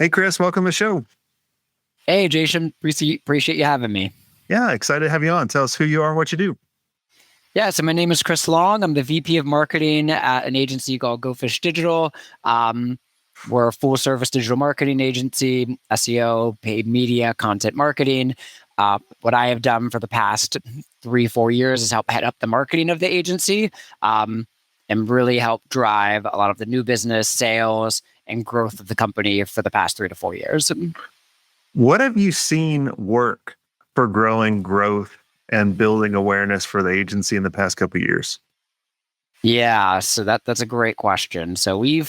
Hey, Chris, welcome to the show. Hey, Jason, appreciate you having me. Yeah, excited to have you on. Tell us who you are and what you do. Yeah, so my name is Chris Long. I'm the VP of Marketing at an agency called Go Fish Digital. We're a full service digital marketing agency, SEO, paid media, content marketing. What I have done for the past 3-4 years is help head up the marketing of the agency and really help drive a lot of the new business, sales, and growth of the company for the past 3 to 4 years. What have you seen work for growing growth and building awareness for the agency in the past couple of years? Yeah, so that's a great question. So we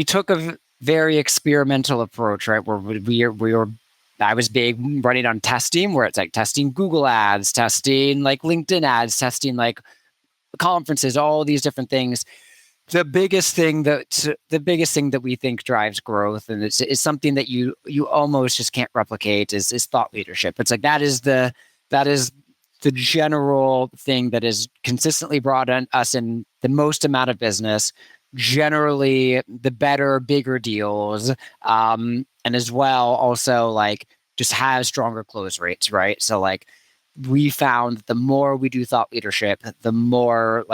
took a very experimental approach, right? Where we were I was big running on testing, where it's like testing Google ads, testing like LinkedIn ads, testing like conferences, all these different things. The biggest thing that we think drives growth, and it's something that you almost just can't replicate, is thought leadership. It's like that is the general thing that is consistently brought us in the most amount of business, generally the better, bigger deals, and as well also like just have stronger close rates, right? So like we found the more we do thought leadership, the more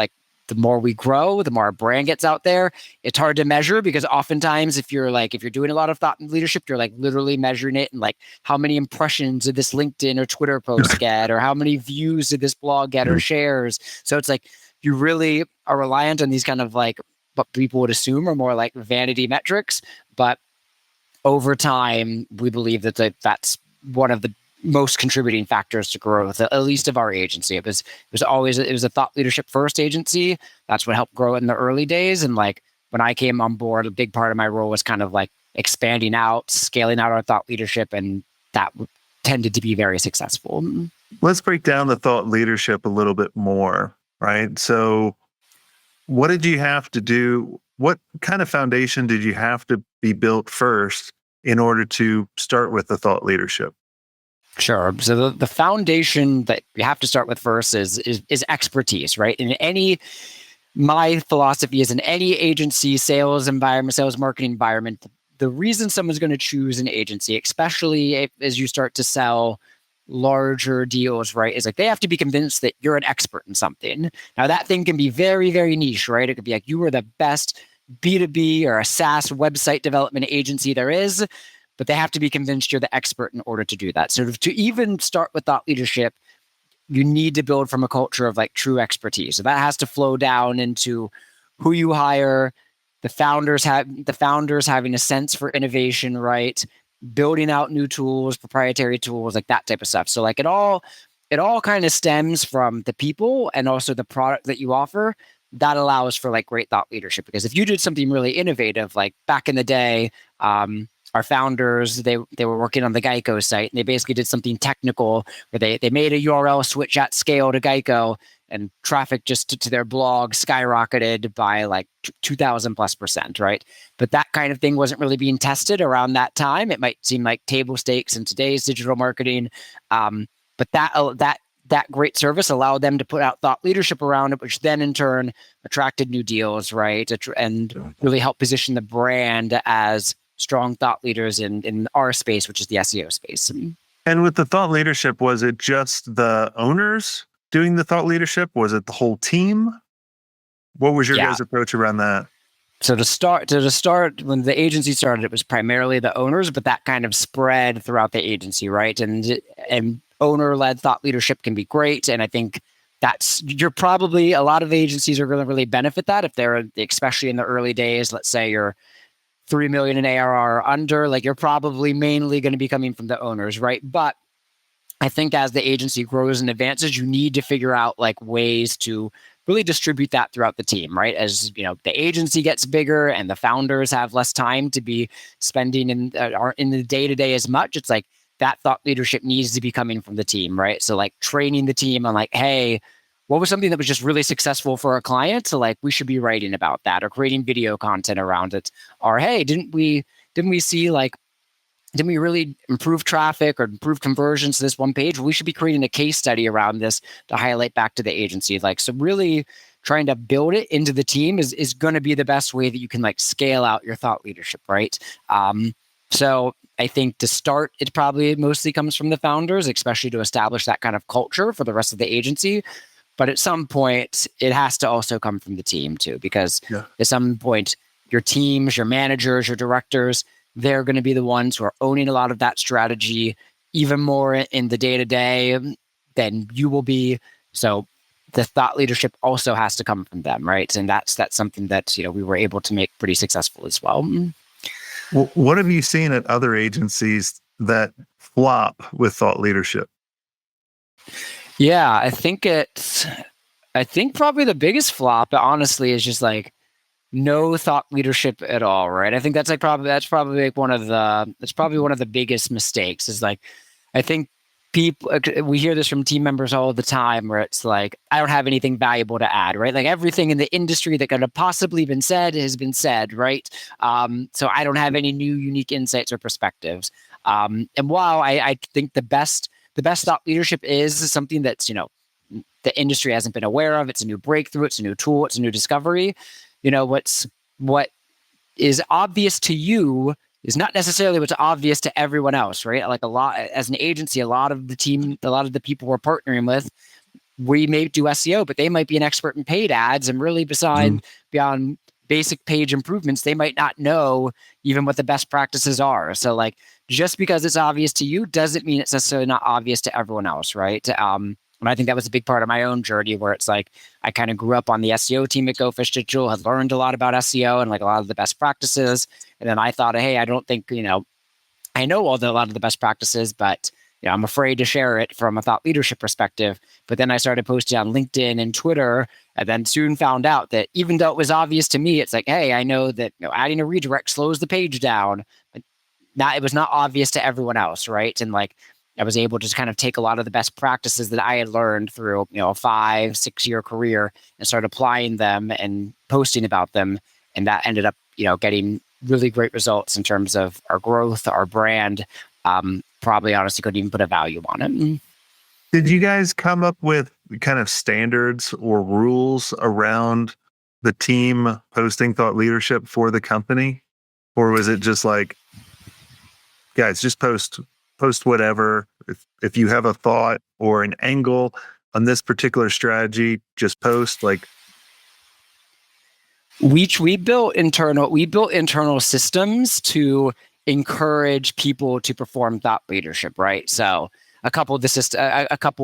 we grow, the more our brand gets out there. It's hard to measure because oftentimes if you're doing a lot of thought leadership, you're like literally measuring it and like how many impressions did this LinkedIn or Twitter post get, or how many views did this blog get or shares. So it's like you really are reliant on these kind of like what people would assume are more like vanity metrics. But over time, we believe that that's one of the most contributing factors to growth, at least of our agency. It was a thought leadership first agency. That's what helped grow it in the early days. And like when I came on board, a big part of my role was kind of like expanding out, scaling out our thought leadership, and that tended to be very successful. Let's break down the thought leadership a little bit more, right? So what did you have to do? What kind of foundation did you have to be built first in order to start with the thought leadership? Sure. So the foundation that you have to start with first is expertise, right? My philosophy is in any agency, sales environment, sales marketing environment, the reason someone's going to choose an agency, especially as you start to sell larger deals, right, is like they have to be convinced that you're an expert in something. Now that thing can be very, very niche, right? It could be like you are the best B2B or a SaaS website development agency there is, but they have to be convinced you're the expert in order to do that. So to even start with thought leadership, you need to build from a culture of like true expertise. So that has to flow down into who you hire, the founders having a sense for innovation, right? Building out new tools, proprietary tools, like that type of stuff. So like it all kind of stems from the people and also the product that you offer. That allows for like great thought leadership, because if you did something really innovative, like back in the day, our founders, they were working on the Geico site, and they basically did something technical where they made a URL switch at scale to Geico, and traffic just to their blog skyrocketed by like 2,000+%, right? But that kind of thing wasn't really being tested around that time. It might seem like table stakes in today's digital marketing, but that great service allowed them to put out thought leadership around it, which then in turn attracted new deals, right? And really helped position the brand as strong thought leaders in our space, which is the SEO space. And with the thought leadership, was it just the owners doing the thought leadership? Was it the whole team? What was your guys' approach around that? So to start, when the agency started, it was primarily the owners, but that kind of spread throughout the agency, right? And owner-led thought leadership can be great, and I think you're probably, a lot of agencies are going to really benefit that if they're, especially in the early days. Let's say you're 3 million in ARR or under, like you're probably mainly going to be coming from the owners, right? But I think as the agency grows and advances, you need to figure out like ways to really distribute that throughout the team, right? As you know, the agency gets bigger and the founders have less time to be spending in the day-to-day as much. It's like that thought leadership needs to be coming from the team, right? So like training the team on like, hey, what was something that was just really successful for a client? So like we should be writing about that, or creating video content around it. Or hey, didn't we see like, didn't we really improve traffic or improve conversions to this one page? We should be creating a case study around this to highlight back to the agency. Like, so really trying to build it into the team is going to be the best way that you can like scale out your thought leadership, right? So I think to start, it probably mostly comes from the founders, especially to establish that kind of culture for the rest of the agency. But at some point, it has to also come from the team too, because Yeah. at some point, your teams, your managers, your directors, they're going to be the ones who are owning a lot of that strategy even more in the day to day than you will be. So the thought leadership also has to come from them, right? And that's something that we were able to make pretty successful as well. Well, what have you seen at other agencies that flop with thought leadership? Yeah, I think probably the biggest flop, honestly, is just like no thought leadership at all, right? I think that's probably like one of the biggest mistakes is like, I think people, we hear this from team members all the time where it's like, I don't have anything valuable to add, right? Like everything in the industry that could have possibly been said has been said, right? So I don't have any new unique insights or perspectives. And while I think the best thought leadership is something that's, the industry hasn't been aware of. It's a new breakthrough. It's a new tool. It's a new discovery. What is obvious to you is not necessarily what's obvious to everyone else, right? Like as an agency, a lot of the people we're partnering with, we may do SEO, but they might be an expert in paid ads, and really beyond basic page improvements, they might not know even what the best practices are. So like, just because it's obvious to you doesn't mean it's necessarily not obvious to everyone else, right? And I think that was a big part of my own journey where it's like, I kind of grew up on the SEO team at Go Fish Digital, had learned a lot about SEO and like a lot of the best practices. And then I thought, hey, I don't think, I know a lot of the best practices, but I'm afraid to share it from a thought leadership perspective. But then I started posting on LinkedIn and Twitter, and then soon found out that even though it was obvious to me, it's like, hey, I know that adding a redirect slows the page down, but it was not obvious to everyone else, right? And like, I was able to just kind of take a lot of the best practices that I had learned through a 5-6 year career and start applying them and posting about them, and that ended up getting really great results in terms of our growth, our brand. Probably honestly couldn't even put a value on it. Did you guys come up with kind of standards or rules around the team posting thought leadership for the company? Or was it just like, guys, just post whatever. If you have a thought or an angle on this particular strategy, just post like. We built internal systems to encourage people to perform thought leadership, right? So a couple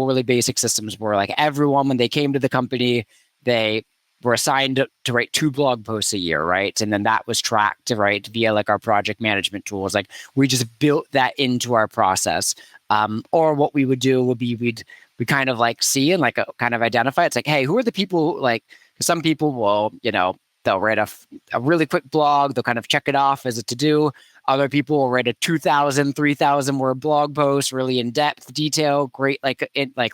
really basic systems were like everyone, when they came to the company, they were assigned to write 2 blog posts a year, right? And then that was tracked, right, via like our project management tools. Like we just built that into our process. Or what we would do would be we kind of like see and like kind of identify. It's like, hey, who are the people? Like some people will, they'll write a really quick blog. They'll kind of check it off as a to-do. Other people will write a 2,000, 3,000 word blog post, really in-depth detail, great,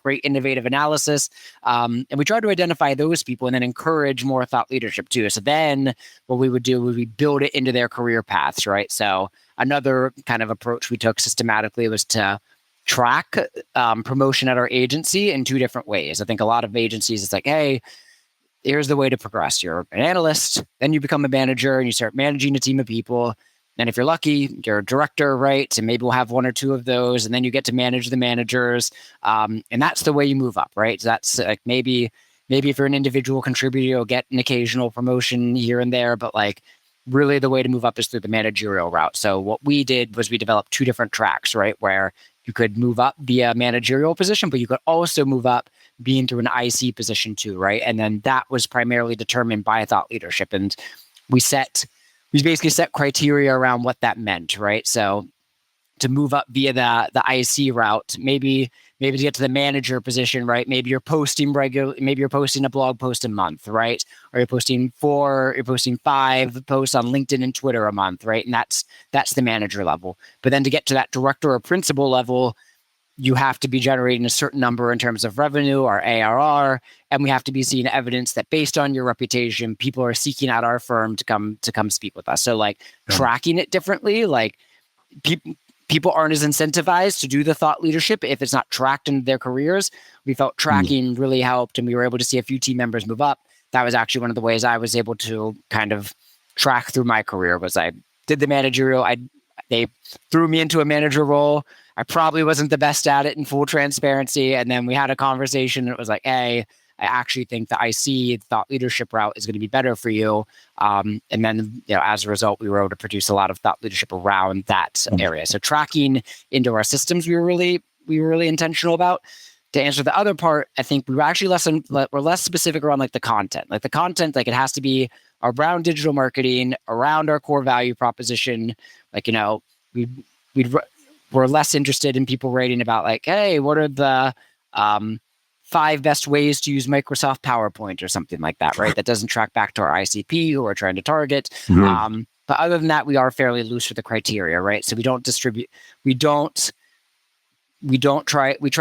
great innovative analysis. And we try to identify those people and then encourage more thought leadership too. So then what we would do would we build it into their career paths, right? So another kind of approach we took systematically was to track promotion at our agency in 2 different ways. I think a lot of agencies, it's like, hey, here's the way to progress. You're an analyst, then you become a manager and you start managing a team of people. And if you're lucky, you're a director, right? And maybe we'll have 1 or 2 of those, and then you get to manage the managers. And that's the way you move up, right? So that's like maybe if you're an individual contributor, you'll get an occasional promotion here and there, but like really the way to move up is through the managerial route. So what we did was we developed 2 different tracks, right? Where you could move up via managerial position, but you could also move up being through an IC position too, right? And then that was primarily determined by thought leadership. And we basically set criteria around what that meant, right? So to move up via the IC route, maybe to get to the manager position, right? Maybe you're posting a blog post a month, right? Or you're posting 5 posts on LinkedIn and Twitter a month, right? And that's the manager level. But then to get to that director or principal level, you have to be generating a certain number in terms of revenue or ARR, and we have to be seeing evidence that based on your reputation, people are seeking out our firm to come speak with us. So like tracking it differently, like people aren't as incentivized to do the thought leadership if it's not tracked into their careers. We felt tracking really helped, and we were able to see a few team members move up. That was actually one of the ways I was able to kind of track through my career was I did the managerial. They threw me into a manager role. I probably wasn't the best at it in full transparency. And then we had a conversation and it was like, hey, I actually think the IC thought leadership route is going to be better for you. And then, as a result, we were able to produce a lot of thought leadership around that area. So tracking into our systems, we were really intentional about. To answer the other part, I think we were actually less specific around like the content. Like the content, like it has to be around digital marketing, around our core value proposition. Like, we're less interested in people writing about like, hey, what are the 5 best ways to use Microsoft PowerPoint or something like that, right? That doesn't track back to our ICP who we're trying to target. Mm-hmm. But other than that, we are fairly loose with the criteria, right? So we don't distribute, we try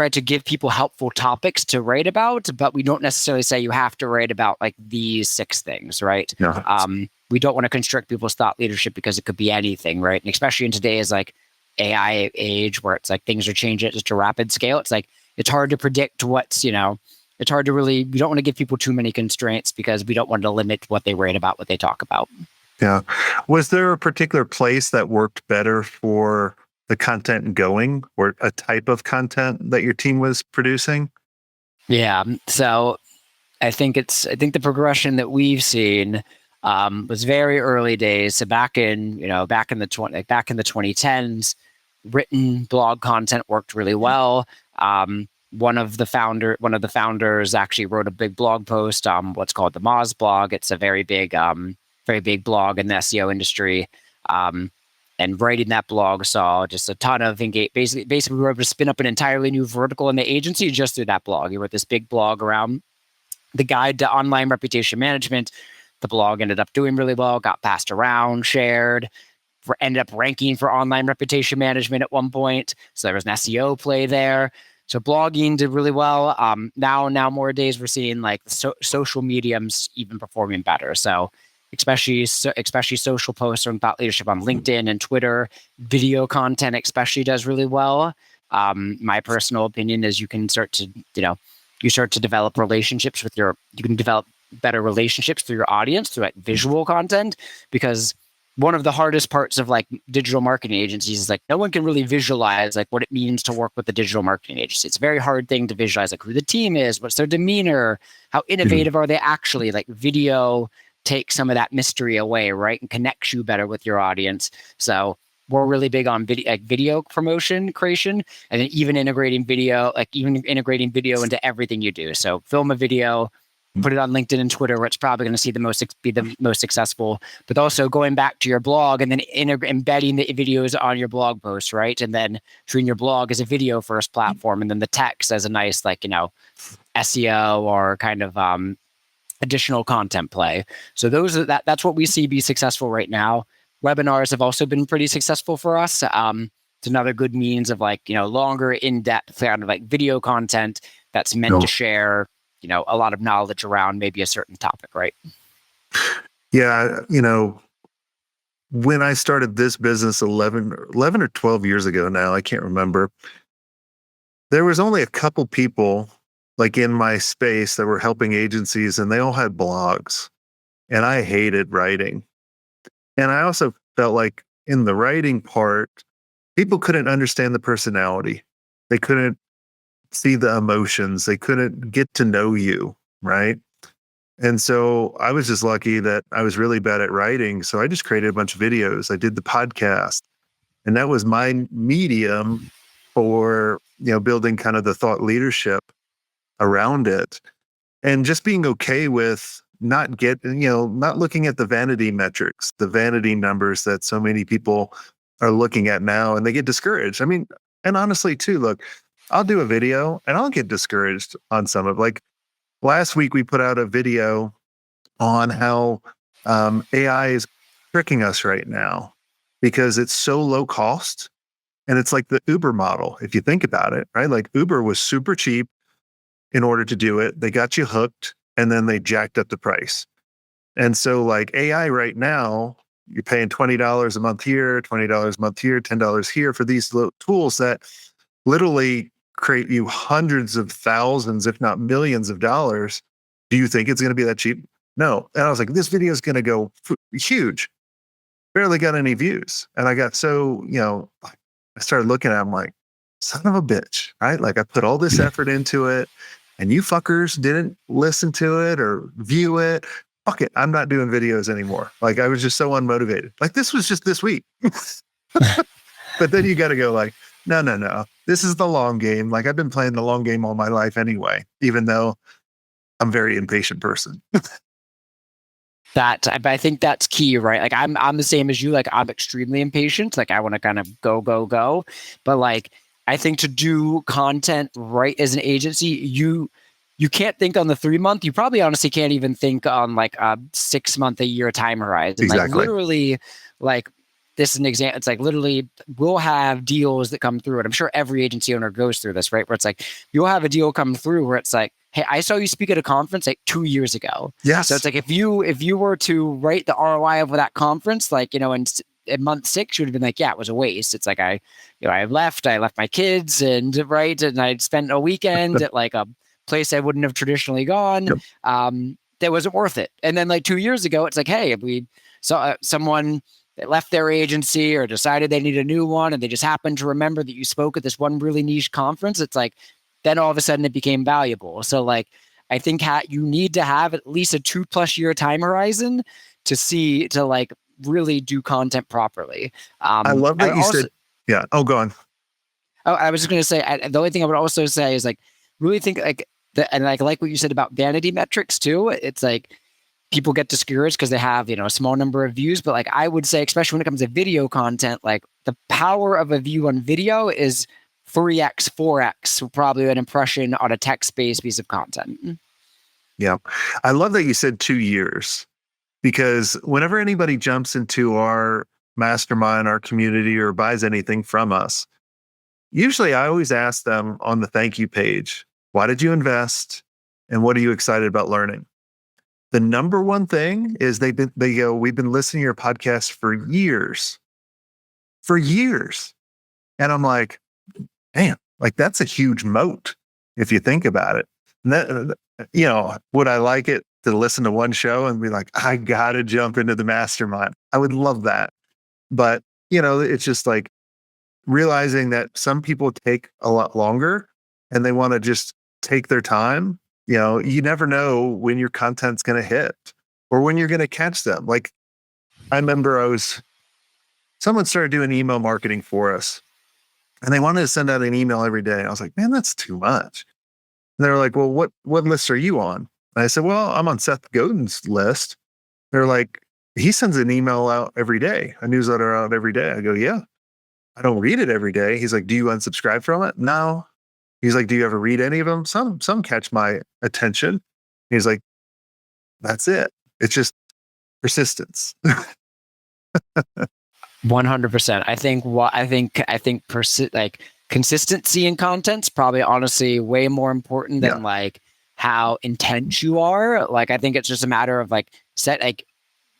to give people helpful topics to write about, but we don't necessarily say you have to write about like these 6 things, right? Yeah. We don't want to constrict people's thought leadership because it could be anything, right? And especially in today's like AI age where it's like things are changing at just a rapid scale. It's like, it's hard to predict it's hard to really, we don't want to give people too many constraints because we don't want to limit what they write about, what they talk about. Yeah. Was there a particular place that worked better for the content going, or a type of content that your team was producing? Yeah. So I think the progression that we've seen was very early days. So back in the 2010s, written blog content worked really well. One of the founders actually wrote a big blog post, what's called the Moz blog. It's a very big blog in the SEO industry. And writing that blog saw just a ton of engagement. Basically, we were able to spin up an entirely new vertical in the agency just through that blog. He wrote this big blog around the guide to online reputation management. The blog ended up doing really well, got passed around, shared, ended up ranking for online reputation management at one point. So there was an SEO play there. So blogging did really well. Now more days we're seeing like social mediums even performing better. So especially social posts on thought leadership on LinkedIn and Twitter. Video content especially does really well. My personal opinion is you start to develop relationships you can develop better relationships through your audience through like visual content, because one of the hardest parts of like digital marketing agencies is like no one can really visualize like what it means to work with a digital marketing agency. It's a very hard thing to visualize like who the team is, what's their demeanor, how innovative are they actually. Like video takes some of that mystery away, right? And connects you better with your audience. So we're really big on video promotion creation, and then even integrating video into everything you do. So film a video, put it on LinkedIn and Twitter, where it's probably going to be the most successful, but also going back to your blog and then embedding the videos on your blog posts, right? And then treating your blog as a video first platform, and then the text as a nice, SEO or kind of additional content play. So that's what we see be successful right now. Webinars have also been pretty successful for us. It's another good means of longer in-depth kind of video content that's meant to share a lot of knowledge around maybe a certain topic, right? Yeah. When I started this business 11 or 12 years ago now, I can't remember, there was only a couple people in my space that were helping agencies, and they all had blogs, and I hated writing. And I also felt like in the writing part, people couldn't understand the personality. They couldn't see the emotions. They couldn't get to know you, right? And so I was just lucky that I was really bad at writing. So I just created a bunch of videos. I did the podcast, and that was my medium for, building kind of the thought leadership around it, and just being okay with not looking at the vanity metrics, the vanity numbers that so many people are looking at now, and they get discouraged. I mean, and honestly too, look, I'll do a video and I'll get discouraged on some of last week we put out a video on how AI is tricking us right now because it's so low cost, and it's like the Uber model. If you think about it, right? Like Uber was super cheap in order to do it. They got you hooked, and then they jacked up the price. And so AI right now, you're paying $20 a month here, $20 a month here, $10 here for these tools that literally create you hundreds of thousands, if not millions of dollars. Do you think it's going to be that cheap? No. And I was like, this video is going to go huge. barely got any views. And I got so, I started looking at him like, son of a bitch, right? Like I put all this effort into it and you fuckers didn't listen to it or view it. Fuck it. I'm not doing videos anymore. Like I was just so unmotivated. Like this was just this week. But then you got to go like, no. This is the long game. Like I've been playing the long game all my life anyway, even though I'm a very impatient person. But I think that's key, right? Like I'm the same as you. Like I'm extremely impatient. Like I want to kind of go. But like I think to do content right as an agency, you can't think on the 3 month. You probably honestly can't even think on like a 6 month, a year time horizon. Exactly. Like literally, like this is an example. It's like literally we'll have deals that come through, and I'm sure every agency owner goes through this, right? Where it's like you'll have a deal come through where it's like, hey, I saw you speak at a conference like 2 years ago. Yes. So it's like if you were to write the ROI of that conference, like in month 6, you would have been like, yeah, it was a waste. It's like I left my kids and I'd spent a weekend at like a place I wouldn't have traditionally gone. Yep. That wasn't worth it. And then like 2 years ago, it's like, hey, if we saw someone that left their agency or decided they need a new one, and they just happened to remember that you spoke at this one really niche conference, it's like, then all of a sudden it became valuable. So like, I think you need to have at least a 2+ year time horizon to like really do content properly. I love that you said, yeah. Oh, go on. Oh, I was just going to say, the only thing I would also say is like, really think like that. And like what you said about vanity metrics too. It's like people get discouraged because they have, a small number of views, but like, I would say, especially when it comes to video content, like the power of a view on video is 3x, 4x, probably an impression on a text-based piece of content. Yeah. I love that you said 2 years, because whenever anybody jumps into our mastermind, our community, or buys anything from us, usually I always ask them on the thank you page, why did you invest? And what are you excited about learning? The number one thing is they go, we've been listening to your podcast for years. And I'm like, man, like that's a huge moat if you think about it. And that, would I like it to listen to one show and be like, I got to jump into the mastermind? I would love that. But, it's just like realizing that some people take a lot longer and they want to just take their time. You never know when your content's going to hit or when you're going to catch them. Like I remember someone started doing email marketing for us, and they wanted to send out an email every day. I was like, man, that's too much. And they were like, well, what list are you on? And I said, well, I'm on Seth Godin's list. They're like, he sends an email out every day, a newsletter out every day. I go, yeah, I don't read it every day. He's like, do you unsubscribe from it? No. He's like, do you ever read any of them? Some catch my attention. He's like, that's it. It's just persistence. 100%. I think like consistency in content's probably honestly way more important than like how intense you are. Like I think it's just a matter of like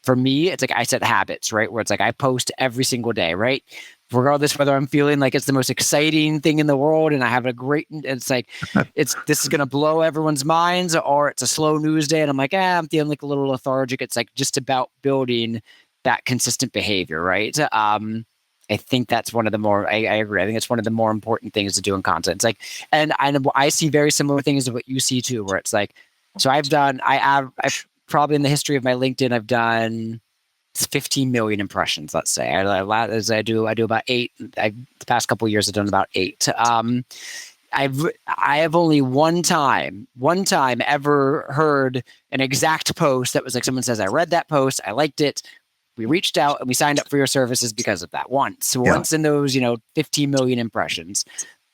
for me, it's like I set habits, right? Where it's like I post every single day, right? Regardless whether I'm feeling like it's the most exciting thing in the world and I have it's like this is gonna blow everyone's minds, or it's a slow news day and I'm like, I'm feeling like a little lethargic. It's like just about building that consistent behavior, right? I think that's one of the more, I agree. I think it's one of the more important things to do in content. It's like, and I see very similar things to what you see too, where it's like, so I've probably in the history of my LinkedIn, I've done 15 million impressions, let's say. I do about 8. The past couple of years, I've done about 8. I have only one time ever heard an exact post that was like someone says, I read that post, I liked it, we reached out and we signed up for your services because of that. Once in those 15 million impressions.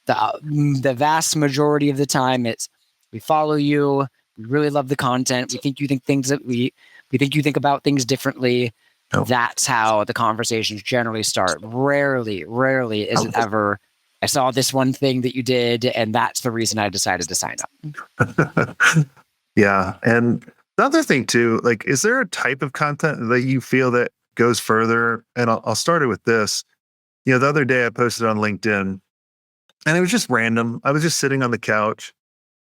The vast majority of the time, it's we follow you, we really love the content, we think you think things that we think you think about things differently. That's how the conversations generally start. Rarely is it ever, I saw this one thing that you did, and that's the reason I decided to sign up. Yeah. And the other thing too, like, is there a type of content that you feel that goes further? And I'll start it with this. The other day I posted on LinkedIn and it was just random. I was just sitting on the couch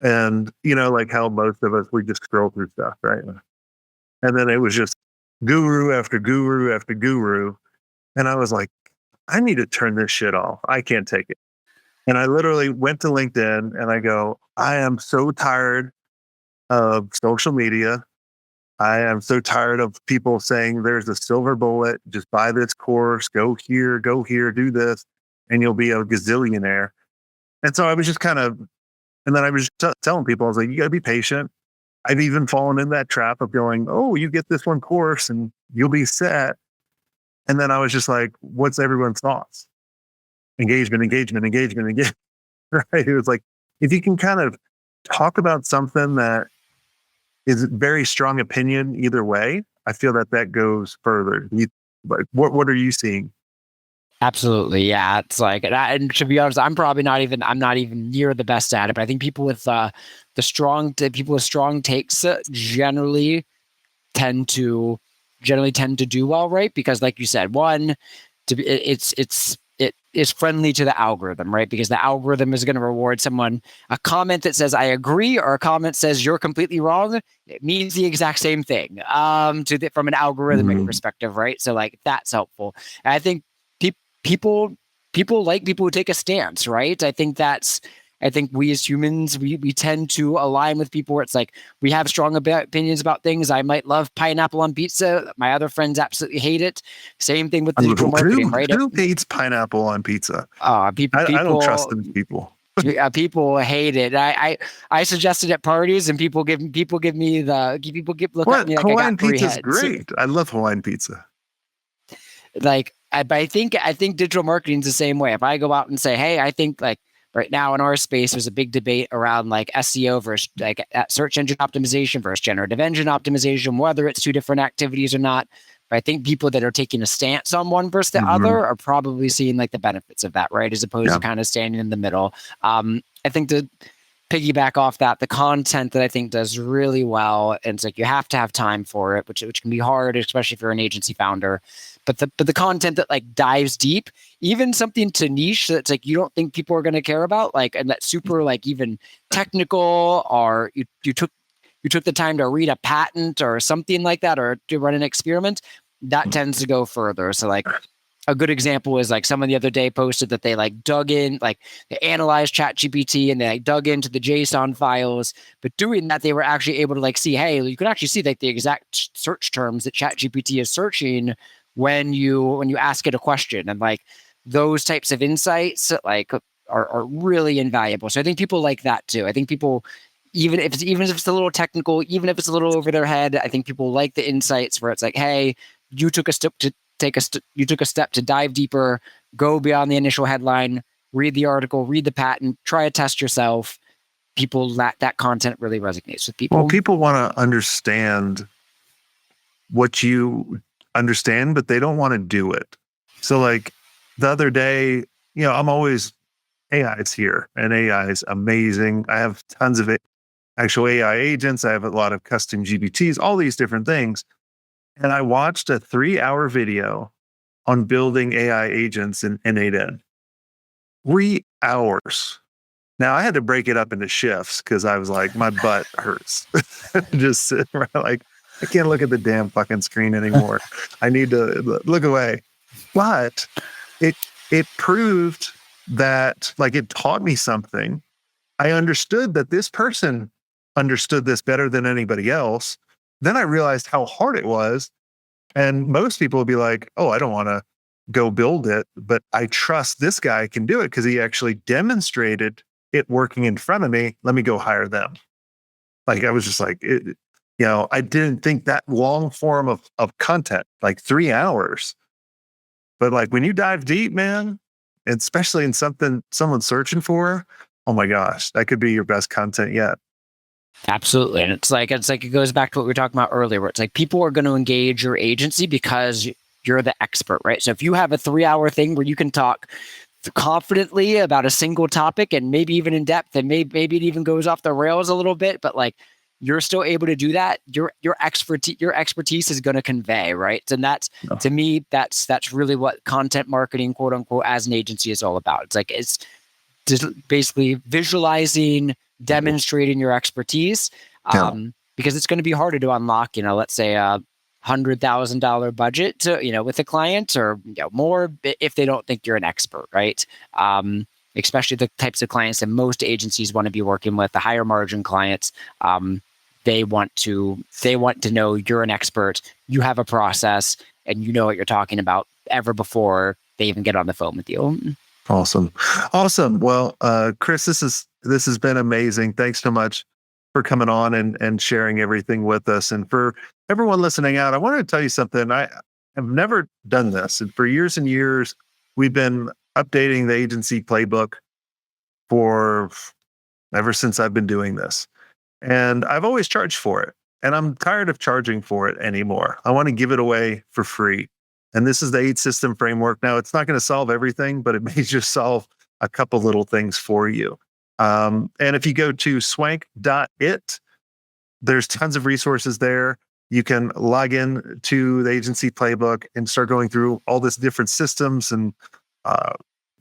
and, like how most of us, we just scroll through stuff, right? And then it was just guru after guru after guru. And I was like, I need to turn this shit off. I can't take it. And I literally went to LinkedIn and I go, I am so tired of social media. I am so tired of people saying there's a silver bullet, just buy this course, go here, do this, and you'll be a gazillionaire. And so I was just kind of, and then I was telling people, I was like, you got to be patient. I've even fallen in that trap of going, oh, you get this one course and you'll be set. And then I was just like, what's everyone's thoughts? Engagement. Right? It was like, if you can kind of talk about something that is very strong opinion either way, I feel that goes further. Like, what are you seeing? Absolutely, yeah. It's like, and to be honest, I'm not even near the best at it. But I think people with people with strong takes generally tend to do well, right? Because, like you said, one, it is friendly to the algorithm, right? Because the algorithm is going to reward someone. A comment that says I agree or a comment says you're completely wrong, it means the exact same thing from an algorithmic perspective, right? So like that's helpful. And I think people like people who take a stance, right? I think we as humans, we tend to align with people where it's like we have strong opinions about things. I might love pineapple on pizza. My other friends absolutely hate it. Same thing with digital marketing, right? Who hates pineapple on pizza? People, I don't trust them people. People hate it. I suggested at parties, and people give me look at me like Hawaiian I got three pizza's heads. Great. I love Hawaiian pizza. Like, I think digital marketing is the same way. If I go out and say, hey, I think like right now in our space, there's a big debate around like SEO versus like search engine optimization versus generative engine optimization, whether it's two different activities or not. But I think people that are taking a stance on one versus the other are probably seeing like the benefits of that, right? As opposed to kind of standing in the middle. I think to piggyback off that, the content that I think does really well, and it's like you have to have time for it, which can be hard, especially if you're an agency founder. But the content that like dives deep, even something to niche that's like you don't think people are going to care about, like, and that's super like even technical, or you took the time to read a patent or something like that, or to run an experiment, that tends to go further. So like a good example is like someone the other day posted that they like dug in, like they analyzed ChatGPT and they like dug into the JSON files, but doing that, they were actually able to like see, hey, you can actually see like the exact search terms that ChatGPT is searching when you ask it a question. And like those types of insights like are really invaluable. So I think people like that too. I think people, even if it's a little technical, even if it's a little over their head, I think people like the insights where it's like, hey, you took a step to dive deeper, go beyond the initial headline, read the article, read the patent, try a test yourself. People, that content really resonates with people. Well, people want to understand what you understand, but they don't want to do it. So like the other day, I'm always, AI is here and AI is amazing. I have tons of actual AI agents. I have a lot of custom GPTs, all these different things. And I watched a 3-hour video on building AI agents in N8N. 3 hours. Now I had to break it up into shifts because I was like, my butt hurts. Just sitting around like, I can't look at the damn fucking screen anymore. I need to look away. But it proved that, like, it taught me something. I understood that this person understood this better than anybody else. Then I realized how hard it was. And most people would be like, oh, I don't want to go build it, but I trust this guy can do it because he actually demonstrated it working in front of me. Let me go hire them. Like, I was just like, I didn't think that long form of content, like 3 hours. But like when you dive deep, man, and especially in something someone's searching for, oh my gosh, that could be your best content yet. Absolutely. And it's like it goes back to what we were talking about earlier, where it's like people are going to engage your agency because you're the expert, right? So if you have a 3-hour thing where you can talk confidently about a single topic and maybe even in depth, and maybe it even goes off the rails a little bit, but like you're still able to do that, your expertise is going to convey, right? And that's, to me, that's really what content marketing, quote unquote, as an agency is all about. It's like, it's just basically visualizing, demonstrating your expertise, because it's going to be harder to unlock, let's say $100,000 budget to, with a client or more if they don't think you're an expert, right? Especially the types of clients that most agencies want to be working with, the higher margin clients. They want to know you're an expert, you have a process, and you know what you're talking about ever before they even get on the phone with you. Awesome. Well, Chris, this has been amazing. Thanks so much for coming on and sharing everything with us. And for everyone listening out, I wanted to tell you something. I have never done this. And for years and years, we've been updating the agency playbook for ever since I've been doing this. And I've always charged for it. And I'm tired of charging for it anymore. I want to give it away for free. And this is the 8-system framework. Now, it's not going to solve everything, but it may just solve a couple little things for you. And if you go to swank.it, there's tons of resources there. You can log in to the agency playbook and start going through all this different systems and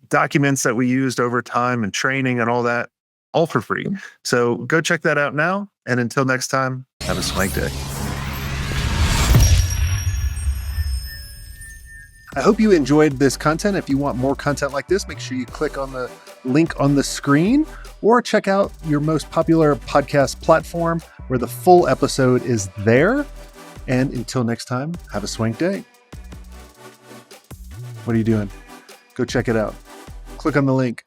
documents that we used over time and training and all that, all for free. So go check that out now. And until next time, have a swank day. I hope you enjoyed this content. If you want more content like this, make sure you click on the link on the screen or check out your most popular podcast platform where the full episode is there. And until next time, have a swank day. What are you doing? Go check it out. Click on the link.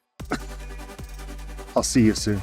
I'll see you soon.